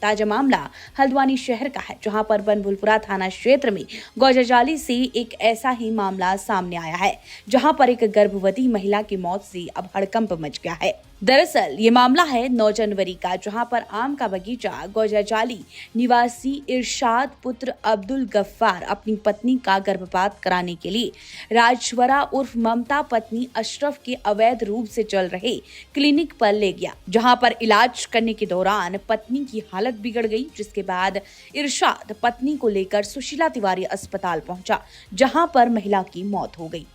ताजा मामला हल्द्वानी शहर का है, जहां पर बनभूलपुरा थाना क्षेत्र में गौजाजाली से एक ऐसा ही मामला सामने आया है, जहां पर एक गर्भवती महिला की मौत से अब हड़कंप मच गया है। दरअसल ये मामला है 9 जनवरी का, जहां पर आम का बगीचा गौजाजाली निवासी इरशाद पुत्र अब्दुल गफ्फार अपनी पत्नी का गर्भपात कराने के लिए राजवरा उर्फ ममता पत्नी अशरफ के अवैध रूप से चल रहे क्लिनिक पर ले गया, जहां पर इलाज करने के दौरान पत्नी की हालत बिगड़ गई, जिसके बाद इरशाद पत्नी को लेकर सुशीला तिवारी अस्पताल पहुंचा, जहां पर महिला की मौत हो गई।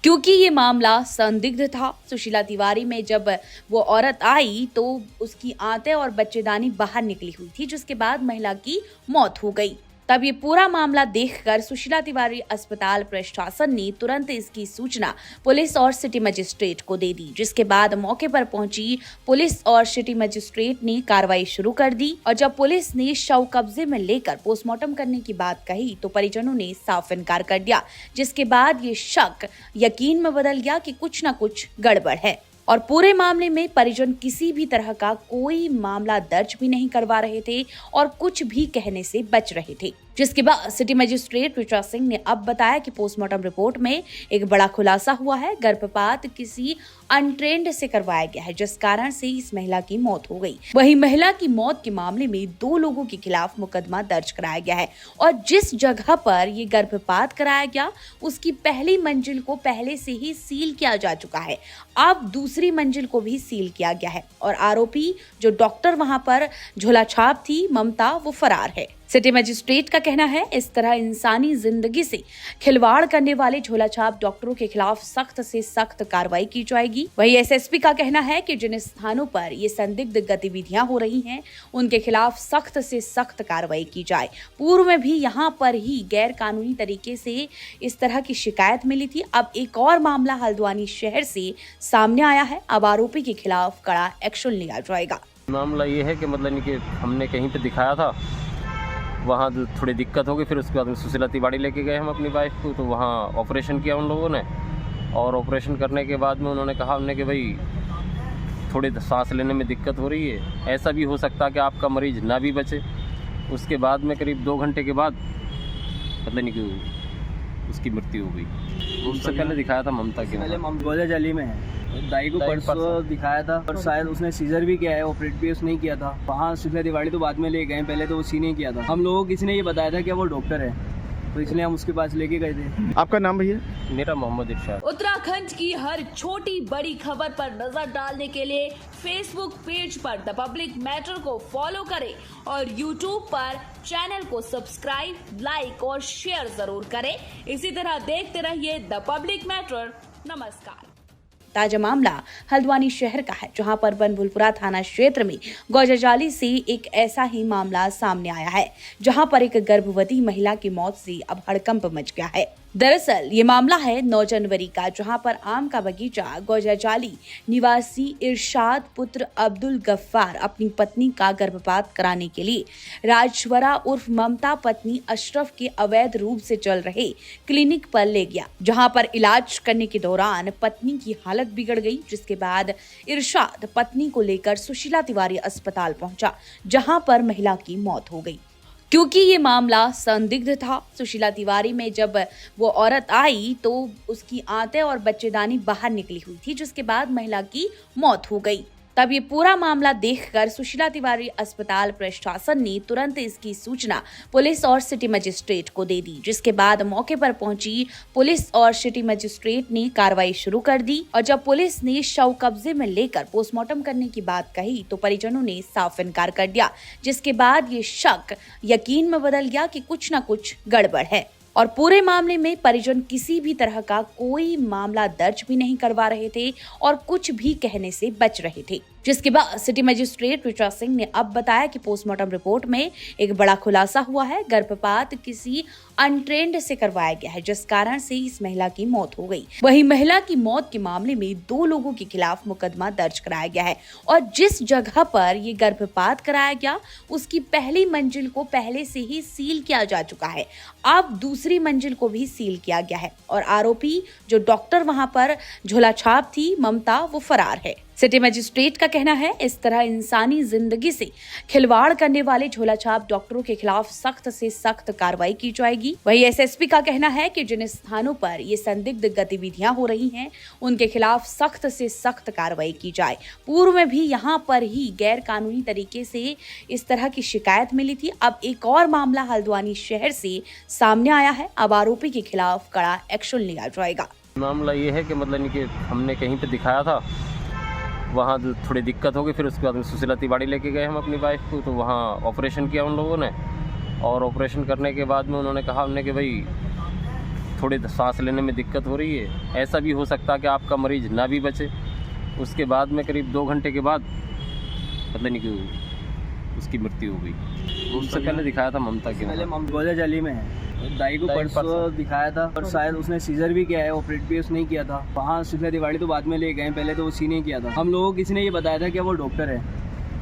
क्योंकि ये मामला संदिग्ध था, सुशीला तिवारी में जब वो औरत आई तो उसकी आंतें और बच्चेदानी बाहर निकली हुई थी, जिसके बाद महिला की मौत हो गई। तब ये पूरा मामला देखकर सुशीला तिवारी अस्पताल प्रशासन ने तुरंत इसकी सूचना पुलिस और सिटी मजिस्ट्रेट को दे दी, जिसके बाद मौके पर पहुंची पुलिस और सिटी मजिस्ट्रेट ने कार्रवाई शुरू कर दी। और जब पुलिस ने शव कब्जे में लेकर पोस्टमार्टम करने की बात कही तो परिजनों ने साफ इनकार कर दिया, जिसके बाद ये शक यकीन में बदल गया कि कुछ न कुछ गड़बड़ है। और पूरे मामले में परिजन किसी भी तरह का कोई मामला दर्ज भी नहीं करवा रहे थे और कुछ भी कहने से बच रहे थे, जिसके बाद सिटी मजिस्ट्रेट ऋचा सिंह ने अब बताया कि पोस्टमार्टम रिपोर्ट में एक बड़ा खुलासा हुआ है। गर्भपात किसी अनट्रेंड से करवाया गया है, जिस कारण से इस महिला की मौत हो गई। वहीं महिला की मौत के मामले में 2 लोगों के खिलाफ मुकदमा दर्ज कराया गया है और जिस जगह पर ये गर्भपात कराया गया उसकी पहली मंजिल को पहले से ही सील किया जा चुका है। अब दूसरी मंजिल को भी सील किया गया है और आरोपी जो डॉक्टर वहां पर झोला छाप थी ममता, वो फरार है। सिटी मजिस्ट्रेट का कहना है इस तरह इंसानी जिंदगी से खिलवाड़ करने वाले झोला छाप डॉक्टरों के खिलाफ सख्त से सख्त कार्रवाई की जाएगी। वहीं एसएसपी का कहना है कि जिन स्थानों पर ये संदिग्ध गतिविधियां हो रही हैं उनके खिलाफ सख्त से सख्त कार्रवाई की जाए। पूर्व में भी यहां पर ही गैर कानूनी तरीके से इस तरह की शिकायत मिली थी। अब एक और मामला हल्द्वानी शहर से सामने आया है। अब आरोपी के खिलाफ कड़ा एक्शन लिया जाएगा। मामला ये है कि मतलब कि हमने कहीं पे दिखाया था, वहाँ थोड़ी दिक्कत हो गई, फिर उसके बाद में सुशीला तिवारी लेके गए हम अपनी वाइफ को, तो वहाँ ऑपरेशन किया उन लोगों ने। और ऑपरेशन करने के बाद में उन्होंने कहा हमने कि भाई थोड़ी सांस लेने में दिक्कत हो रही है, ऐसा भी हो सकता है कि आपका मरीज ना भी बचे। उसके बाद में करीब 2 घंटे के बाद पता नहीं क्यों उसकी मृत्यु हो गई। उससे पहले दिखाया था ममता के, पहले गौजाजाली में है, दाई को परसों दिखाया था और शायद उसने सीजर भी किया है, ऑपरेट भी उसने किया था। वहाँ सुशीला तिवारी तो बाद में ले गए, पहले तो उसी ने किया था। हम लोगों को किसी ने ये बताया था कि वो डॉक्टर है, तो इसलिए हम उसके पास लेके गए थे। आपका नाम भैया? मेरा मोहम्मद इरशाद। उत्तराखंड की हर छोटी बड़ी खबर पर नजर डालने के लिए फेसबुक पेज पर द पब्लिक मैटर को फॉलो करें और यूट्यूब पर चैनल को सब्सक्राइब, लाइक और शेयर जरूर करें। इसी तरह देखते रहिए द पब्लिक मैटर। नमस्कार। ताजा मामला हल्द्वानी शहर का है, जहां पर बनभूलपुरा थाना क्षेत्र में गौजाजाली से एक ऐसा ही मामला सामने आया है, जहां पर एक गर्भवती महिला की मौत से अब हड़कंप मच गया है। दरअसल ये मामला है 9 जनवरी का, जहां पर आम का बगीचा गौजाजाली निवासी इरशाद पुत्र अब्दुल गफ्फार अपनी पत्नी का गर्भपात कराने के लिए राजवरा उर्फ ममता पत्नी अशरफ के अवैध रूप से चल रहे क्लिनिक पर ले गया, जहां पर इलाज करने के दौरान पत्नी की हालत बिगड़ गई, जिसके बाद इरशाद पत्नी को लेकर सुशीला तिवारी अस्पताल पहुंचा, जहां पर महिला की मौत हो गई। क्योंकि ये मामला संदिग्ध था, सुशीला तिवारी में जब वो औरत आई तो उसकी आंतें और बच्चेदानी बाहर निकली हुई थी, जिसके बाद महिला की मौत हो गई। तब ये पूरा मामला देखकर सुशीला तिवारी अस्पताल प्रशासन ने तुरंत इसकी सूचना पुलिस और सिटी मजिस्ट्रेट को दे दी, जिसके बाद मौके पर पहुंची पुलिस और सिटी मजिस्ट्रेट ने कार्रवाई शुरू कर दी। और जब पुलिस ने शव कब्जे में लेकर पोस्टमार्टम करने की बात कही तो परिजनों ने साफ इनकार कर दिया, जिसके बाद ये शक यकीन में बदल गया कि कुछ न कुछ गड़बड़ है। और पूरे मामले में परिजन किसी भी तरह का कोई मामला दर्ज भी नहीं करवा रहे थे और कुछ भी कहने से बच रहे थे, जिसके बाद सिटी मजिस्ट्रेट ऋचा सिंह ने अब बताया कि पोस्टमार्टम रिपोर्ट में एक बड़ा खुलासा हुआ है। गर्भपात किसी अनट्रेंड से करवाया गया है, जिस कारण से इस महिला की मौत हो गई। वहीं महिला की मौत के मामले में 2 लोगों के खिलाफ मुकदमा दर्ज कराया गया है और जिस जगह पर ये गर्भपात कराया गया उसकी पहली मंजिल को पहले से ही सील किया जा चुका है। अब दूसरी मंजिल को भी सील किया गया है और आरोपी जो डॉक्टर वहां पर झोला छाप थी ममता, वो फरार है। सिटी मजिस्ट्रेट का कहना है इस तरह इंसानी जिंदगी से खिलवाड़ करने वाले झोलाछाप डॉक्टरों के खिलाफ सख्त से सख्त कार्रवाई की जाएगी। वहीं एसएसपी का कहना है कि जिन स्थानों पर ये संदिग्ध गतिविधियां हो रही हैं उनके खिलाफ सख्त से सख्त कार्रवाई की जाए। पूर्व में भी यहां पर ही गैर कानूनी तरीके से इस तरह की शिकायत मिली थी। अब एक और मामला हल्द्वानी शहर से सामने आया है। अब आरोपी के खिलाफ कड़ा एक्शन लिया जाएगा। मामला ये है कि मतलब कि हमने कहीं पे दिखाया था, वहाँ थोड़ी दिक्कत हो गई, फिर उसके बाद में सुशीला तिवाड़ी लेके गए हम अपनी वाइफ को, तो वहाँ ऑपरेशन किया उन लोगों ने। और ऑपरेशन करने के बाद में उन्होंने कहा हमने कि भाई थोड़ी सांस लेने में दिक्कत हो रही है, ऐसा भी हो सकता है कि आपका मरीज ना भी बचे। उसके बाद में करीब 2 घंटे के बाद पता नहीं क्यों उसकी मृत्यु हो गई। उससे पहले दिखाया था ममता के पहले गोजाजाली में है, दाई को परसों दिखाया था और शायद उसने सीजर भी किया है, ऑपरेट भी उसने किया था। वहाँ सुशीला तिवाड़ी तो बाद में ले गए, पहले तो उसी ने किया था। हम लोगों को किसी ने ये बताया था कि वो डॉक्टर है,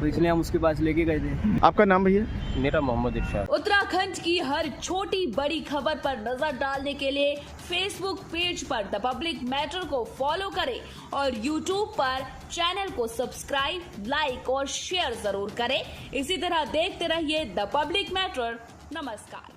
तो इसलिए हम उसके पास लेके गए थे। आपका नाम भैया? मेरा मोहम्मद इरशाद। उत्तराखंड की हर छोटी बड़ी खबर पर नजर डालने के लिए फेसबुक पेज पर द पब्लिक मैटर को फॉलो करें और यूट्यूब पर चैनल को सब्सक्राइब, लाइक और शेयर जरूर करें। इसी तरह देखते रहिए द पब्लिक मैटर। नमस्कार।